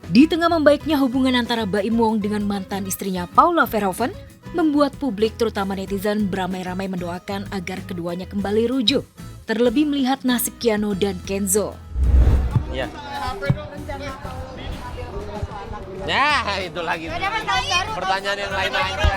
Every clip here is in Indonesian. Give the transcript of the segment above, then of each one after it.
Di tengah membaiknya hubungan antara Baim Wong dengan mantan istrinya Paula Verhoeven, membuat publik terutama netizen beramai-ramai mendoakan agar keduanya kembali rujuk. Terlebih melihat nasib Keanu dan Kenzo. Ya. Ya, itu lagi. Pertanyaan yang lain aja.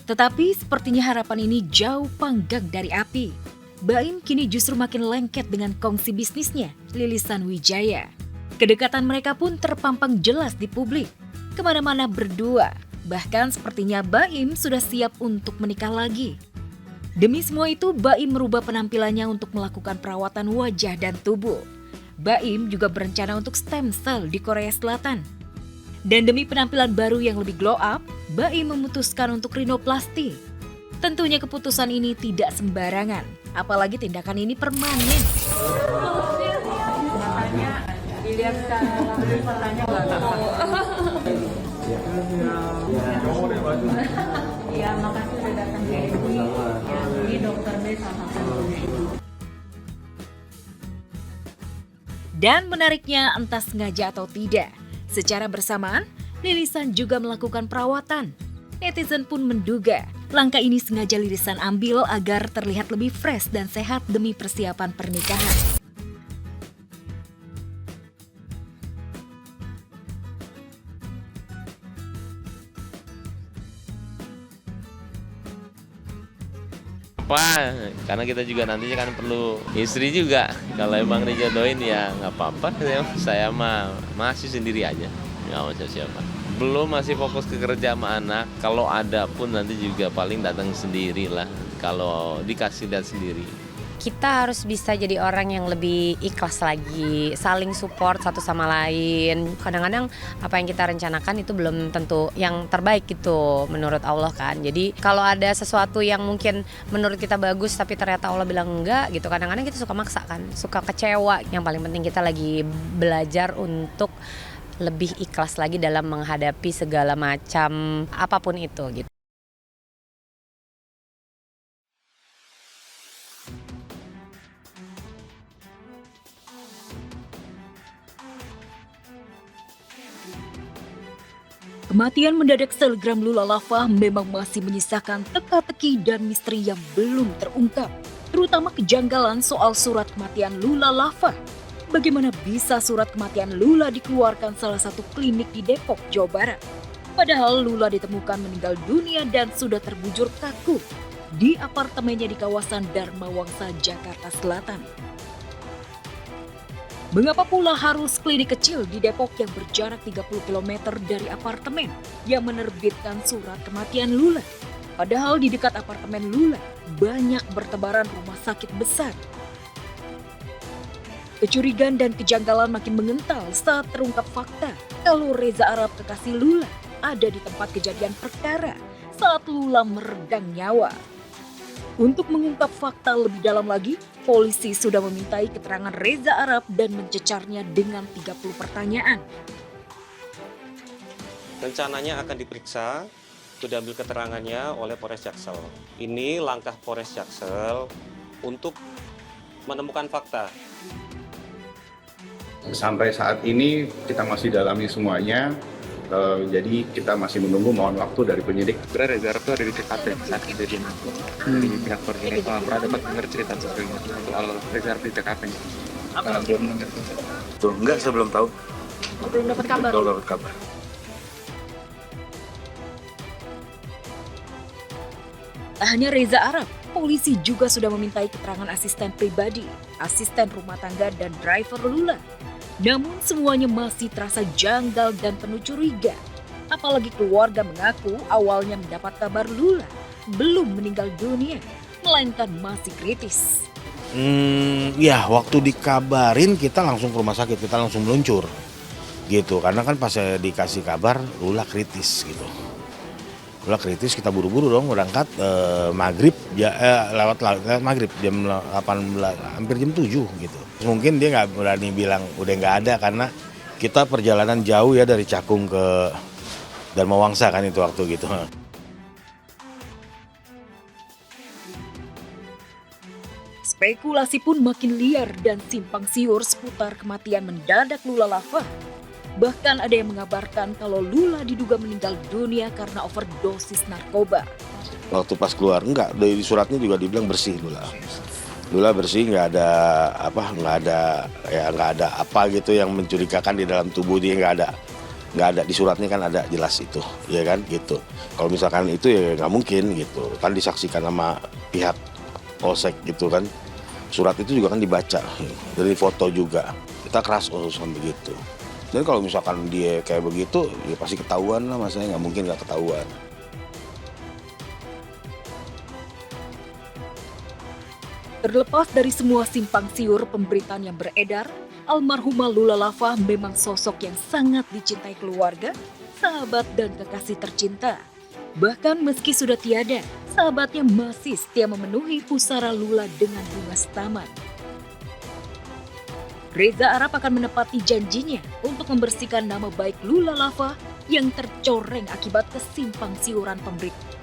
Tetapi sepertinya harapan ini jauh panggang dari api. Baim kini justru makin lengket dengan kongsi bisnisnya, Lilisan Wijaya. Kedekatan mereka pun terpampang jelas di publik. Kemana-mana berdua, bahkan sepertinya Baim sudah siap untuk menikah lagi. Demi semua itu, Baim merubah penampilannya untuk melakukan perawatan wajah dan tubuh. Baim juga berencana untuk stem cell di Korea Selatan. Dan demi penampilan baru yang lebih glow up, Baim memutuskan untuk rinoplasti. Tentunya keputusan ini tidak sembarangan, apalagi tindakan ini permanen. Dilihat secara langsung matanya ya, makasih udah datang ke sini. Ya, ini dokter B sama Dan menariknya entah sengaja atau tidak, secara bersamaan Lilisan juga melakukan perawatan. Netizen pun menduga langkah ini sengaja Lilisan ambil agar terlihat lebih fresh dan sehat demi persiapan pernikahan. Apa? Karena kita juga nantinya kan perlu istri juga. Kalau emang dijodohin ya nggak apa-apa. Saya mah masih sendiri aja, nggak mau siapa. Belum, masih fokus ke kerja sama anak. Kalau ada pun nanti juga paling datang sendiri lah. Kalau dikasih lihat sendiri. Kita harus bisa jadi orang yang lebih ikhlas lagi, saling support satu sama lain. Kadang-kadang apa yang kita rencanakan itu belum tentu yang terbaik gitu menurut Allah kan. Jadi kalau ada sesuatu yang mungkin menurut kita bagus tapi ternyata Allah bilang enggak gitu, kadang-kadang kita suka maksa kan, suka kecewa. Yang paling penting kita lagi belajar untuk lebih ikhlas lagi dalam menghadapi segala macam apapun itu gitu. Kematian mendadak selebgram Lula Lava memang masih menyisakan teka-teki dan misteri yang belum terungkap, terutama kejanggalan soal surat kematian Lula Lava. Bagaimana bisa surat kematian Lula dikeluarkan salah satu klinik di Depok, Jawa Barat? Padahal Lula ditemukan meninggal dunia dan sudah terbujur kaku di apartemennya di kawasan Dharma Wangsa, Jakarta Selatan. Mengapa pula harus klinik kecil di Depok yang berjarak 30 km dari apartemen yang menerbitkan surat kematian Lula? Padahal di dekat apartemen Lula banyak bertebaran rumah sakit besar. Kecurigaan dan kejanggalan makin mengental saat terungkap fakta kalau Reza Arab kekasih Lula ada di tempat kejadian perkara saat Lula meregang nyawa. Untuk mengungkap fakta lebih dalam lagi, polisi sudah memintai keterangan Reza Arab dan mencecarnya dengan 30 pertanyaan. Rencananya akan diperiksa, sudah ambil keterangannya oleh Polres Jaksel. Ini langkah Polres Jaksel untuk menemukan fakta. Sampai saat ini kita masih dalami semuanya. Jadi kita masih menunggu, mohon waktu dari penyidik. Sebenarnya Reza Arab itu ada di TKP saat kejadian dari pihak Polri. Pernah dapat dengar cerita sebelumnya soal Reza Arab di TKP? Belum dengar. Tuh, enggak, saya belum tahu. Belum dapat kabar. Belum dapat kabar. Tak hanya Reza Arab, polisi juga sudah memintai keterangan asisten pribadi, asisten rumah tangga, dan driver Lula. Namun semuanya masih terasa janggal dan penuh curiga. Apalagi keluarga mengaku awalnya mendapat kabar Lula belum meninggal dunia, melainkan masih kritis. Ya waktu dikabarin kita langsung ke rumah sakit, kita langsung meluncur gitu. Karena kan pas saya dikasih kabar Lula kritis gitu. Lula kritis, kita buru-buru dong berangkat maghrib, lewat maghrib jam 18, hampir jam 7 gitu. Mungkin dia nggak berani bilang udah nggak ada karena kita perjalanan jauh ya dari Cakung ke Dharma Wangsa kan itu waktu gitu. Spekulasi pun makin liar dan simpang siur seputar kematian mendadak Lula Lava. Bahkan ada yang mengabarkan kalau Lula diduga meninggal dunia karena overdosis narkoba. Waktu pas keluar enggak, dari suratnya juga dibilang bersih Lula. Lula bersih, nggak ada apa gitu yang mencurigakan di dalam tubuh dia, nggak ada di suratnya kan ada jelas itu, ya kan gitu. Kalau misalkan itu ya nggak mungkin gitu, kan disaksikan sama pihak polsek gitu kan. Surat itu juga kan dibaca, dari foto juga. Kita keras urusan begitu. Jadi kalau misalkan dia kayak begitu, ya pasti ketahuan lah, masanya nggak mungkin nggak ketahuan. Terlepas dari semua simpang siur pemberitaan yang beredar, almarhumah Lula Lava memang sosok yang sangat dicintai keluarga, sahabat dan kekasih tercinta. Bahkan meski sudah tiada, sahabatnya masih setia memenuhi pusara Lula dengan bunga setaman. Reza Arab akan menepati janjinya untuk membersihkan nama baik Lula Lava yang tercoreng akibat kesimpang siuran pemberitaan.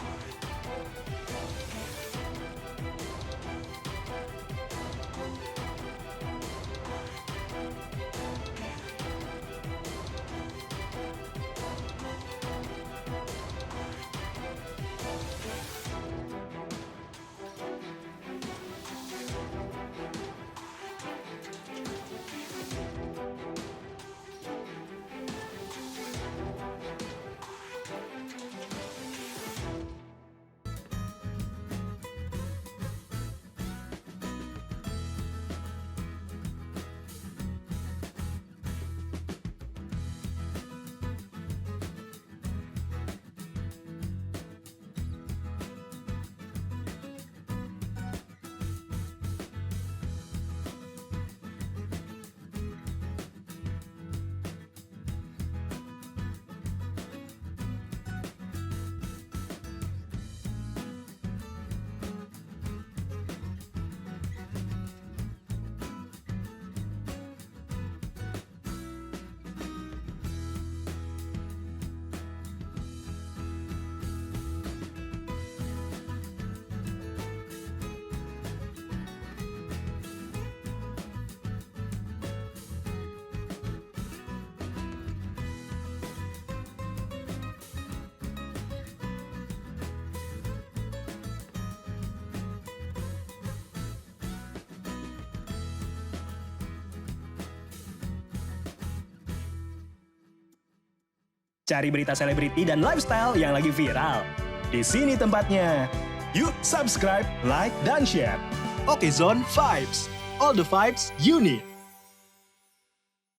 Cari berita selebriti dan lifestyle yang lagi viral. Di sini tempatnya. Yuk subscribe, like, dan share. Oke Zone Vibes. All the vibes you need.